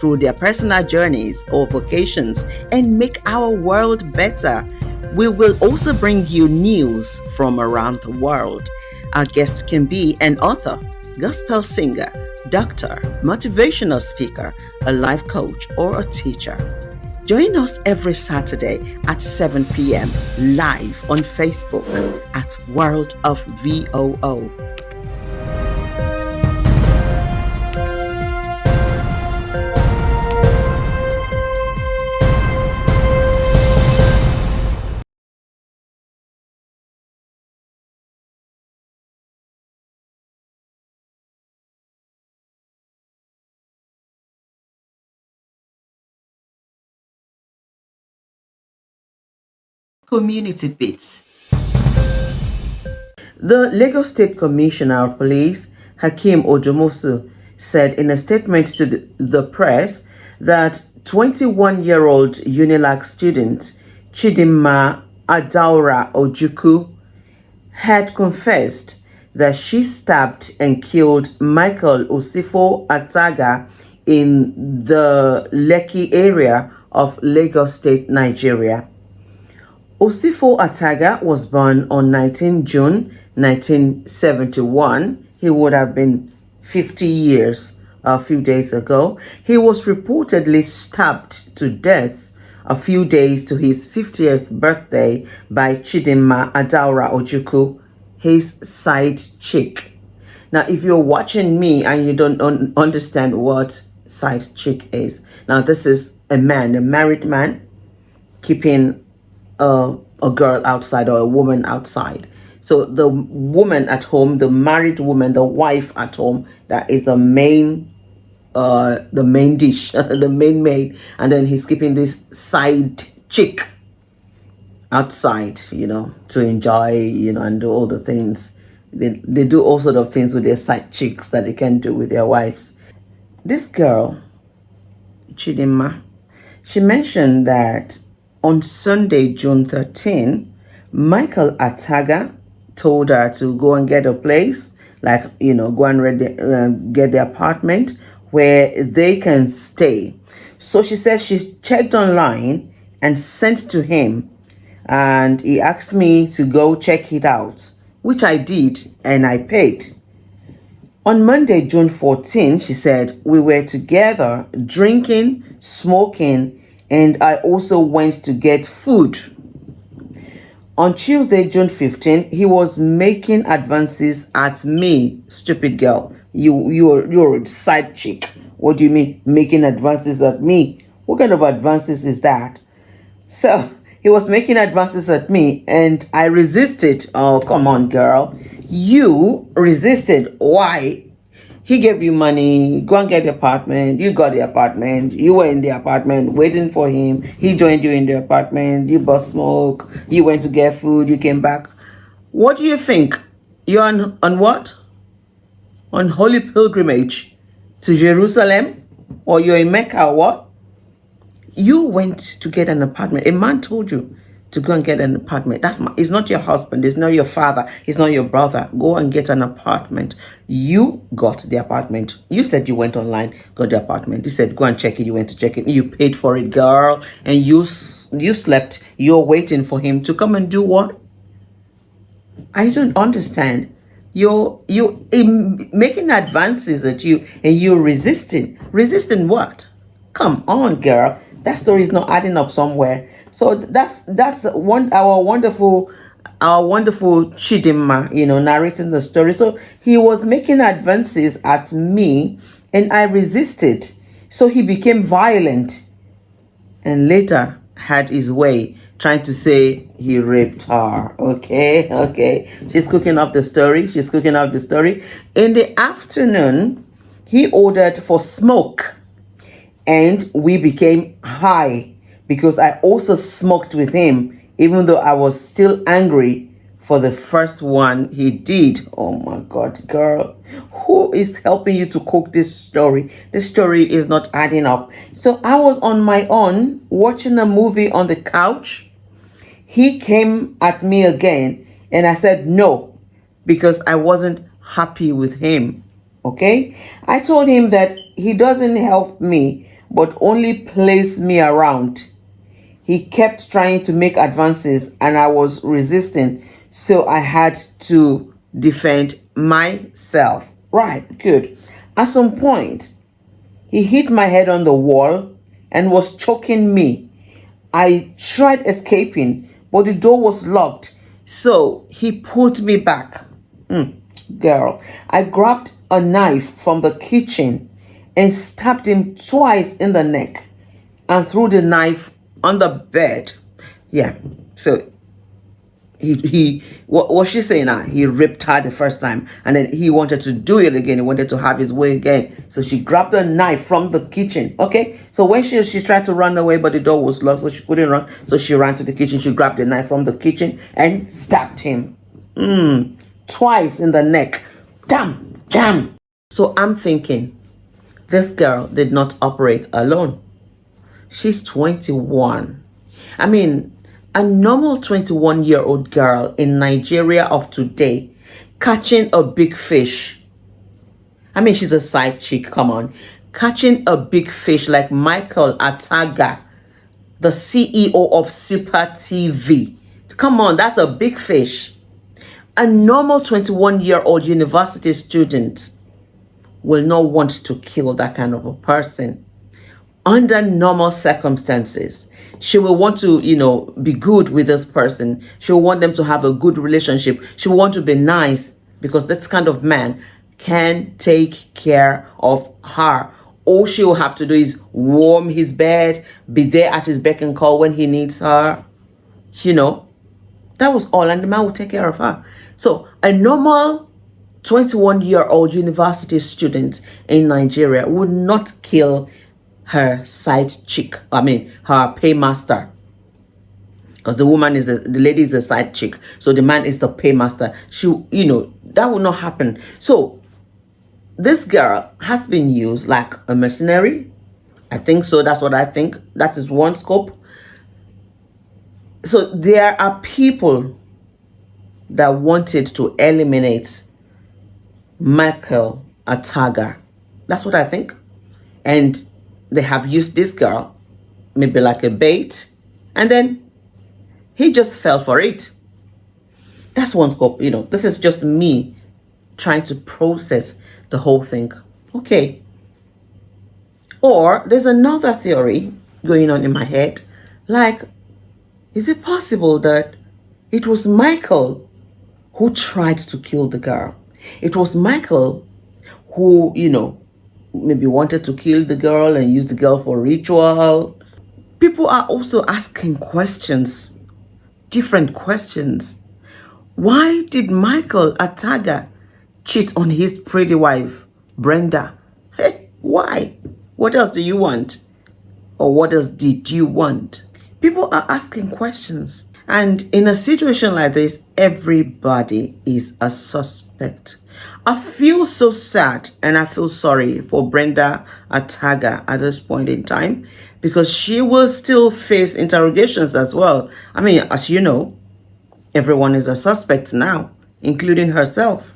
through their personal journeys or vocations and make our world better. We will also bring you news from around the world. Our guest can be an author, gospel singer, doctor, motivational speaker, a life coach, or a teacher. Join us every Saturday at 7 p.m. live on Facebook at World of VOO. Community Bits. The Lagos State Commissioner of Police, Hakeem Ojomosu, said in a statement to the press that 21-year-old UNILAG student Chidinma Ojukwu had confessed that she stabbed and killed Michael Usifo Ataga in the Lekki area of Lagos State, Nigeria. Usifo Ataga was born on 19 June 1971. He would have been 50 years a few days ago. He was reportedly stabbed to death a few days to his 50th birthday by Chidinma Ojukwu, his side chick. Now, if you're watching me and you don't understand what side chick is, now this is a man, a married man, keeping a girl outside or a woman outside. So the woman at home, the married woman, the wife at home, that is the main dish, the main maid, and then he's keeping this side chick outside, to enjoy, and do all the things. They do all sort of things with their side chicks that they can do with their wives. This girl, Chidinma, she mentioned that on Sunday, June 13, Michael Ataga told her to go and get a place, go and get the apartment where they can stay. So she said she checked online and sent to him, and he asked me to go check it out, which I did, and I paid. On Monday, June 14, she said, we were together drinking, smoking, and I also went to get food. On Tuesday, June 15, he was making advances at me. Stupid girl. You're a side chick. What do you mean making advances at me? What kind of advances is that? So he was making advances at me and I resisted. Oh, come on, girl. You resisted. Why? He gave you money, go and get the apartment. You got the apartment. You were in the apartment waiting for him. He joined you in the apartment. You bought smoke. You went to get food. You came back. What do you think? You're on what? On holy pilgrimage to Jerusalem? Or you're in Mecca or what? You went to get an apartment. A man told you to go and get an apartment. It's not your husband. It's not your father. It's not your brother. Go and get an apartment. You got the apartment. You said you went online, got the apartment. You said go and check it. You went to check it. You paid for it, girl. And you slept. You're waiting for him to come and do what? I don't understand. You're making advances at you and you're resisting. Resisting what? Come on, girl. That story is not adding up somewhere. So that's our wonderful Chidinma, narrating the story. So he was making advances at me and I resisted. So he became violent and later had his way, trying to say he raped her. Okay. She's cooking up the story. In the afternoon, he ordered for smoke. And we became high because I also smoked with him, even though I was still angry for the first one he did. Oh my God, girl. Who is helping you to cook this story? This story is not adding up. So I was on my own watching a movie on the couch. He came at me again and I said no because I wasn't happy with him. Okay? I told him that he doesn't help me but only placed me around. He kept trying to make advances and I was resisting, so I had to defend myself. Right, good. At some point, he hit my head on the wall and was choking me. I tried escaping, but the door was locked, so he pulled me back. Girl, I grabbed a knife from the kitchen and stabbed him twice in the neck and threw the knife on the bed. Yeah, so what was she saying now? He ripped her the first time and then he wanted to do it again. He wanted to have his way again. So she grabbed a knife from the kitchen. Okay. So when she tried to run away, but the door was locked, so she couldn't run. So she ran to the kitchen. She grabbed the knife from the kitchen and stabbed him. Twice in the neck. Damn, jam. So I'm thinking, this girl did not operate alone. She's 21. I mean, a normal 21-year-old girl in Nigeria of today catching a big fish. I mean, she's a side chick, come on. Catching a big fish like Michael Ataga, the CEO of Super TV. Come on, that's a big fish. A normal 21-year-old university student will not want to kill that kind of a person. Under normal circumstances, she will want to, be good with this person. She will want them to have a good relationship. She will want to be nice because this kind of man can take care of her. All she will have to do is warm his bed, be there at his beck and call when he needs her. That was all, and the man will take care of her. So a normal 21-year-old university student in Nigeria would not kill her side chick. I mean, her paymaster. Because the woman is the lady is the side chick. So the man is the paymaster. That will not happen. So this girl has been used like a mercenary. I think so. That's what I think. That is one scope. So there are people that wanted to eliminate Michael Ataga. That's what I think. And they have used this girl, maybe like a bait, and then he just fell for it. That's one scope, This is just me trying to process the whole thing. Okay. Or there's another theory going on in my head. Like, is it possible that it was Michael who tried to kill the girl? It was Michael who, maybe wanted to kill the girl and use the girl for ritual. People are also asking questions, different questions. Why did Michael Ataga cheat on his pretty wife, Brenda? Hey, why? What else do you want? Or what else did you want? People are asking questions. And in a situation like this, everybody is a suspect. I feel so sad and I feel sorry for Brenda Ataga at this point in time because she will still face interrogations as well. I mean, as you know, everyone is a suspect now, including herself,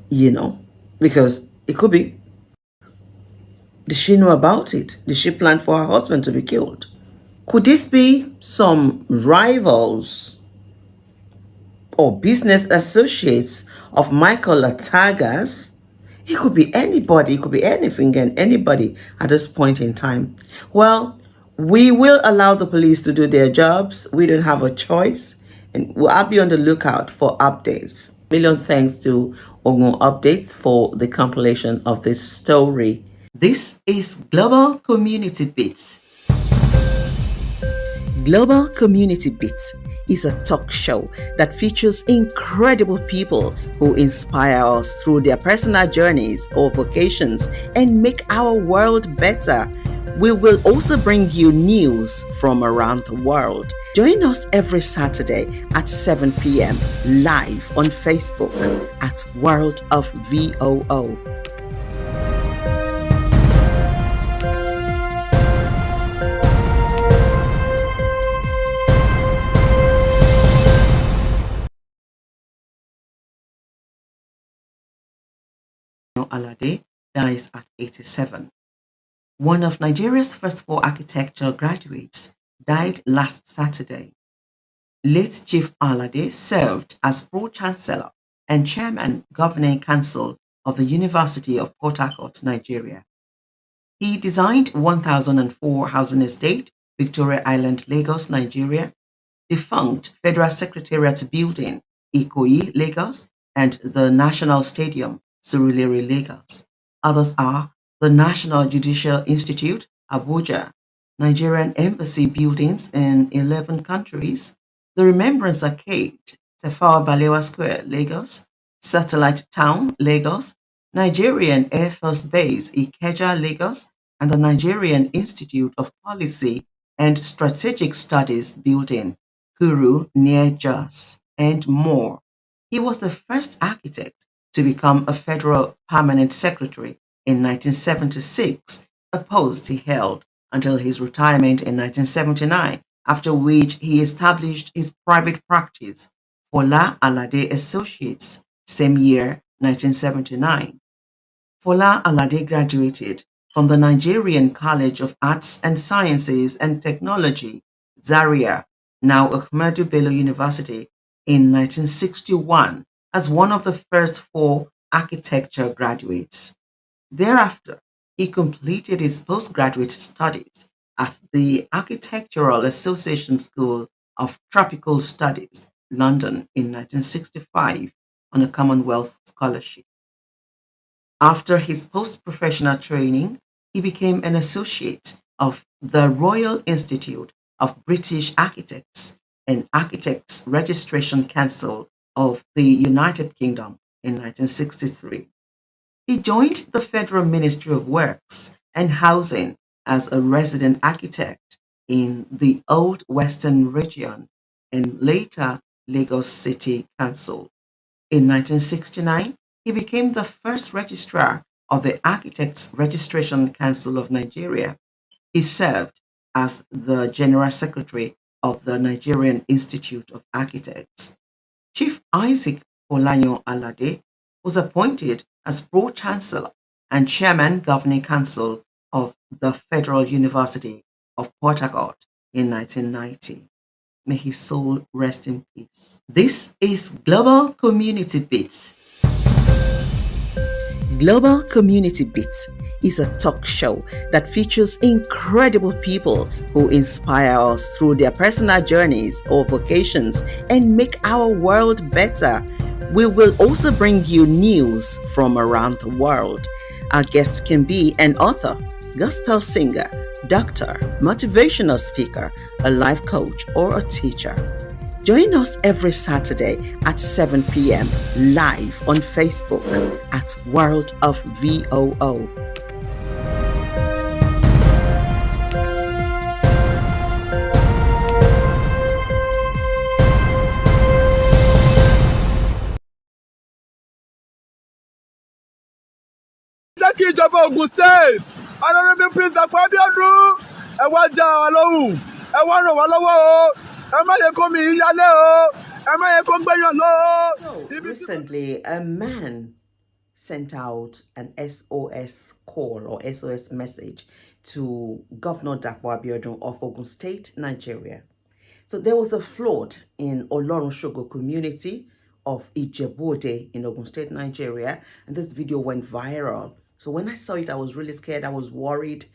because it could be. Did she know about it? Did she plan for her husband to be killed? Could this be some rivals or business associates of Michael Ataga's? It could be anybody. It could be anything and anybody at this point in time. Well, we will allow the police to do their jobs. We don't have a choice. And I'll be on the lookout for updates. Million thanks to Ogun Updates for the compilation of this story. This is Global Community Bits. Global Community Bits is a talk show that features incredible people who inspire us through their personal journeys or vocations and make our world better. We will also bring you news from around the world. Join us every Saturday at 7 p.m. live on Facebook at World of VOO. Alade dies at 87. One of Nigeria's first 4 architecture graduates died last Saturday. Late Chief Alade served as Pro-Chancellor and Chairman Governing Council of the University of Port Harcourt, Nigeria. He designed 1004 Housing Estate, Victoria Island, Lagos, Nigeria, defunct Federal Secretariat Building, Ikoyi, Lagos, and the National Stadium, Surulere, Lagos. Others are the National Judicial Institute, Abuja, Nigerian Embassy buildings in 11 countries, the Remembrance Arcade, Tafawa Balewa Square, Lagos, Satellite Town, Lagos, Nigerian Air Force Base, Ikeja, Lagos, and the Nigerian Institute of Policy and Strategic Studies building, Kuru, near Jos, and more. He was the first architect to become a federal permanent secretary in 1976, a post he held until his retirement in 1979, after which he established his private practice, Fola Alade Associates, same year, 1979. Fola Alade graduated from the Nigerian College of Arts and Sciences and Technology, Zaria, now Ahmadu Bello University, in 1961 as one of the first 4 architecture graduates. Thereafter, he completed his postgraduate studies at the Architectural Association School of Tropical Studies, London, in 1965 on a Commonwealth scholarship. After his post-professional training, he became an associate of the Royal Institute of British Architects and Architects Registration Council of the United Kingdom in 1963. He joined the Federal Ministry of Works and Housing as a resident architect in the Old Western Region and later Lagos City Council. In 1969, he became the first registrar of the Architects Registration Council of Nigeria. He served as the General Secretary of the Nigerian Institute of Architects. Chief Isaac Olayo Alade was appointed as Pro-Chancellor and Chairman Governing Council of the Federal University of Port Harcourt in 1990. May his soul rest in peace. This is Global Community Bits. Global Community Bits is a talk show that features incredible people who inspire us through their personal journeys or vocations and make our world better. We will also bring you news from around the world. Our guest can be an author, gospel singer, doctor, motivational speaker, a life coach, or a teacher. Join us every Saturday at 7 p.m. live on Facebook at World of VOO. Jẹ́ kí ìjọba Ògùn State, Honorable Prince Dàpọ̀ Abíọ́dún, ẹ wá já wa lóhùn, ẹ wá ràn wá lọ́wọ́ o, ẹ má yẹ kó mi yálé o, ẹ má yẹ kó gbẹ̀yàn lọ o. So, recently, a man sent out an SOS call or SOS message to Governor Dàpọ̀ Abíọ́dún of Ogun State, Nigeria. So there was a flood in Olorunshogo community of Ijebu-Ode in Ogun State, Nigeria, and this video went viral. So when I saw it, I was really scared. I was worried,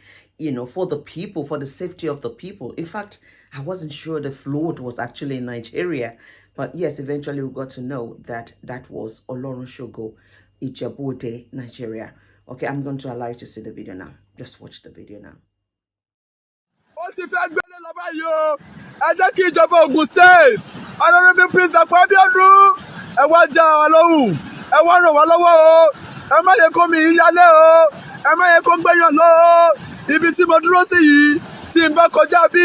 for the people, for the safety of the people. In fact, I wasn't sure the flood was actually in Nigeria. But yes, eventually we got to know that that was Olorunshogo, Ijebu-Ode, Nigeria. Okay, I'm going to allow you to see the video now. Just watch the video now. Ó sì fẹ́ gbélé lọ báyìí o, ẹ jẹ́ kí ìjọba Ògùn State, Honorable Prince Dàpọ̀ Abíọ́dún, ẹ wá já wa lóhùn, ẹ wá ràn wá lọ́wọ́ o, ẹ má yẹ kó mi yálé o, ẹ má yẹ kó gbẹ̀yàn lọ o. Ibi tí mo dúró sí yìí, tí n bá kọjá bí,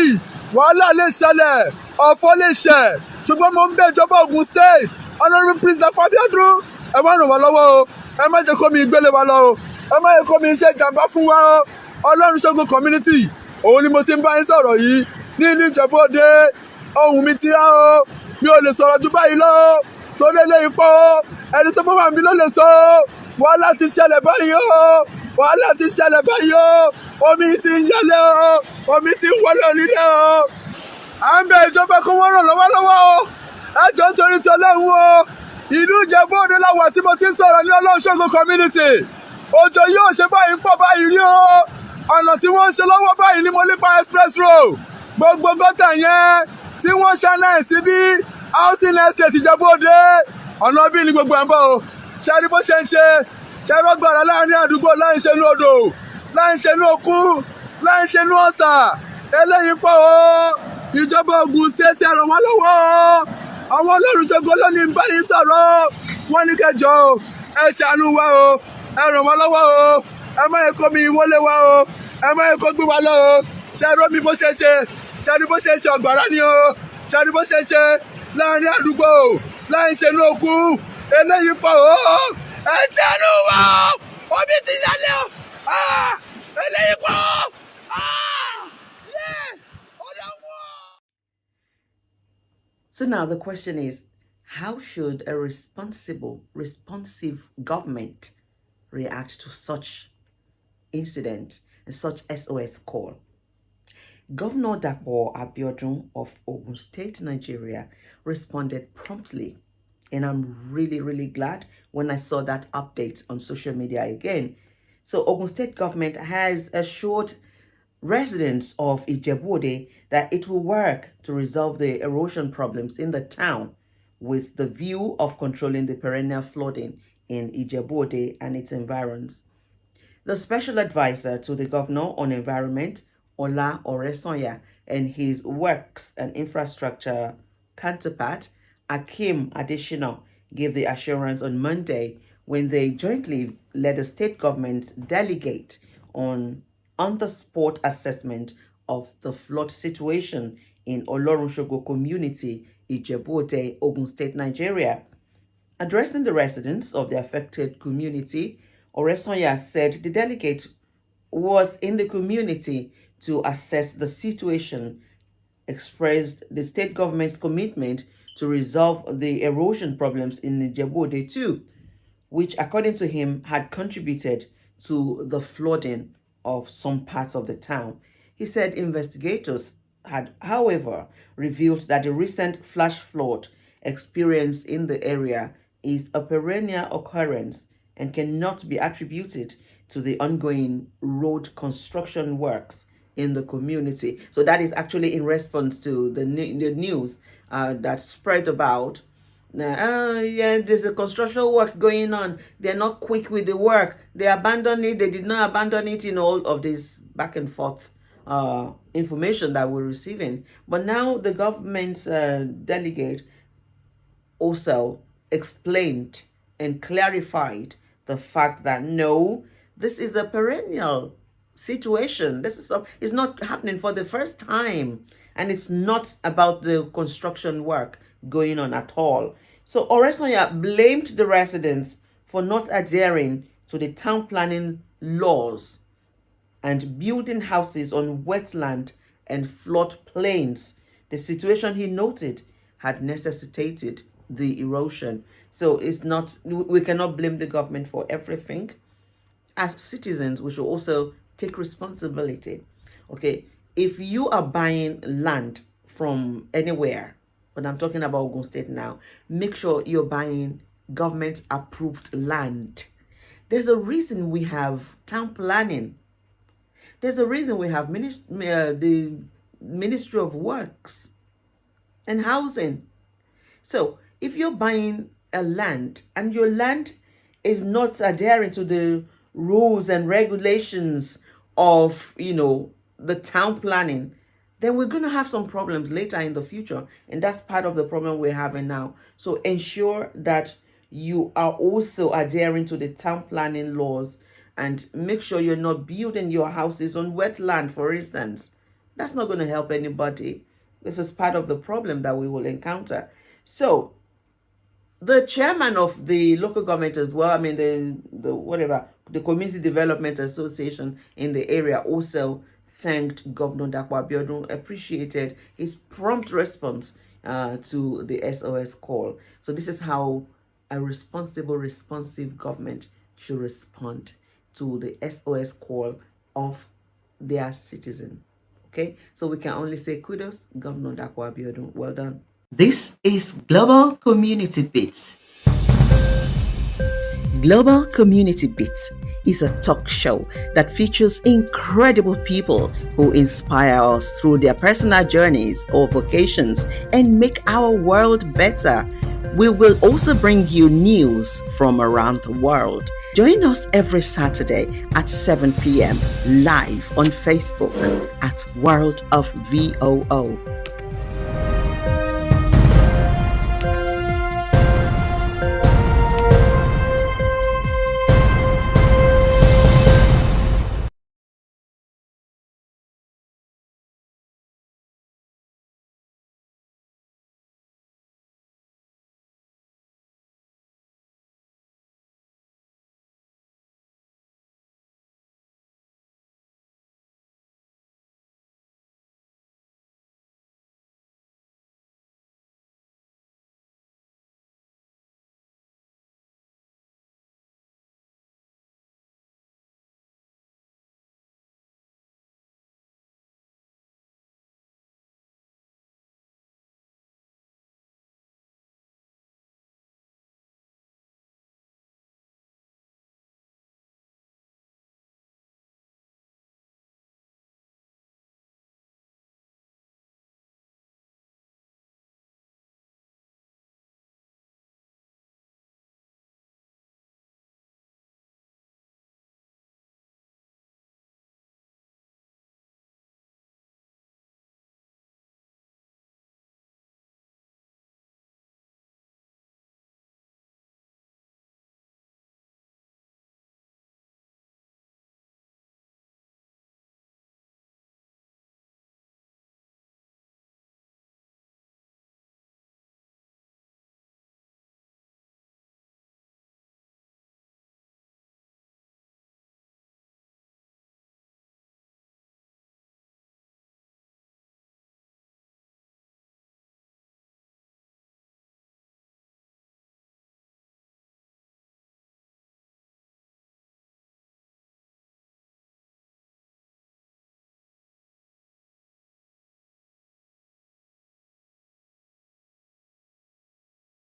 wàhálà lè ṣẹlẹ̀, ọ̀fọ̀ lè ṣẹ̀, ṣùgbọ́n mo ń bẹ̀ ìjọba Ògùn State, Honorable Prince Dàpọ̀ Abíọ́dún, ẹ wá ràn wá lọ́wọ́ o, ẹ má jẹ́ kó mi gbélé wa lọ o, ẹ má yẹ kó mi ṣe ìjàmbá fún wa o. Olorunshogo community, òun ni mo ti ń bá yín sọ̀rọ̀ yìí ní ìlú Ìjẹ̀bú-Òde. Ohùn mi ti há o, mi ò lè sọ̀rọ̀ ju báyìí lọ tó lé ipò ẹni tó bá wà mí ló lè sọ wàhálà ti ṣẹlẹ̀ báyìí o. wàhálà ti ṣẹlẹ̀ báyìí o omi ti ń yálẹ̀ o omi ti ń wọlé onílé o à ń bẹ ìjọba kó wọ́n ràn lọ́wọ́lọ́wọ́ o ẹ jọ̀ọ́ nítorí ti Ọlọ́run o ìlú Ìjẹ̀bú-Òde láwà tí mo ti ń sọ̀rọ̀ ní Ọlọ́runṣògo community òjò yóò ṣe báyìí pọ̀ báyìí rí o ọ̀nà tí wọ́n ń ṣe lọ́wọ́ báyìí ní Molipa express road gbogbo gọ́tà yẹn tí wọ́n ṣáná ẹ̀ sí bí housing estate Ìjẹ̀bú-Òde ọ̀nà bí ní gbogbo ẹ̀ ń bọ̀ o ṣe rí bó ṣe ń ṣe ṣe rọ́gbàrà láàrin àdúgbò láì ṣe ní odò láì ṣe ní òkun láì ṣe ní ọ̀sà eléyìí pọ̀ o ìjọba Ògùn state ẹ ràn wá lọ́wọ́ o àwọn Ọlọ́runṣògo lónìí ń bá yín sọ̀rọ̀ wọ́n ní kẹjọ o ẹ ṣàánú wa o ẹ ràn wá lọ́wọ́ o ẹ má yẹ kó mi wọlé wa o ẹ má yẹ kó gbé wa lọ o ṣe rọ́ mi bó ṣe ṣe ṣe ni bó ṣe ṣe ọ̀gbàrá ni o ṣe ni bó ṣe ṣe láàrin àdúgbò láì ṣe ní òkun eléyìí pọ̀ o ẹ ṣàánú wa o omi ti yálẹ̀ o eléyìí pọ̀ o. So now the question is, how should a responsive government react to such incident and such SOS call? Governor Dapo Abiodun of Ogun State, Nigeria, responded promptly. And I'm really, really glad when I saw that update on social media again. So Ogun State government has assured residents of Ijebu-Ode that it will work to resolve the erosion problems in the town with the view of controlling the perennial flooding in Ijebu-Ode and its environs. The special advisor to the governor on environment, Ola Oresanya, and his works and infrastructure counterpart, Akim Additional, gave the assurance on Monday when they jointly led a state government delegate on the spot assessment of the flood situation in Olorunshogo community, Ijebu-Ode, Ogun State, Nigeria. Addressing the residents of the affected community, Oresanya said the delegate was in the community to assess the situation, expressed the state government's commitment to resolve the erosion problems in Ijebu-Ode too, which according to him had contributed to the flooding of some parts of the town. He said investigators had, however, revealed that the recent flash flood experienced in the area is a perennial occurrence and cannot be attributed to the ongoing road construction works in the community. So that is actually in response to the news that spread about. Yeah, there's a construction work going on. They're not quick with the work. They abandoned it. They did not abandon it in all of this back and forth information that we're receiving. But now the government's delegate also explained and clarified the fact that no, this is a perennial situation. It's not happening for the first time, and it's not about the construction work going on at all. So Oresanya blamed the residents for not adhering to the town planning laws and building houses on wetland and flood plains. The situation, he noted, had necessitated the erosion. So it's not, we cannot blame the government for everything. As citizens, we should also take responsibility. Okay, if you are buying land from anywhere, but I'm talking about Ogun State now, make sure you're buying government approved land. There's a reason we have town planning. There's a reason we have the Ministry of Works and Housing. So if you're buying a land and your land is not adhering to the rules and regulations of, the town planning, then we're going to have some problems later in the future. And that's part of the problem we're having now. So ensure that you are also adhering to the town planning laws and make sure you're not building your houses on wetland, for instance. That's not going to help anybody. This is part of the problem that we will encounter. So the chairman of the local government as well, the Community Development Association in the area also thanked Governor Dapo Abiodun, appreciated his prompt response to the SOS call. So this is how a responsive government should respond to the SOS call of their citizen. Okay, so we can only say kudos, Governor Dakwa Abiodun. Well done. This is Global Community Bits. Global Community Bits is a talk show that features incredible people who inspire us through their personal journeys or vocations and make our world better. We will also bring you news from around the world. Join us every Saturday at 7 p.m. live on Facebook at World of VOO.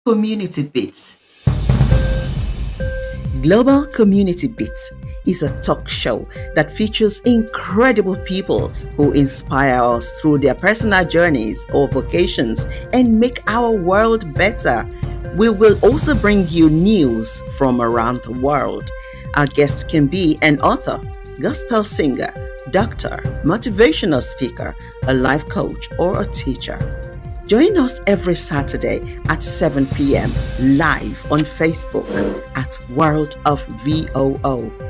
Community Bits. Global Community Bits is a talk show that features incredible people who inspire us through their personal journeys or vocations and make our world better. We will also bring you news from around the world. Our guest can be an author, gospel singer, doctor, motivational speaker, a life coach, or a teacher. Join us every Saturday at 7 p.m. live on Facebook at World of VOO.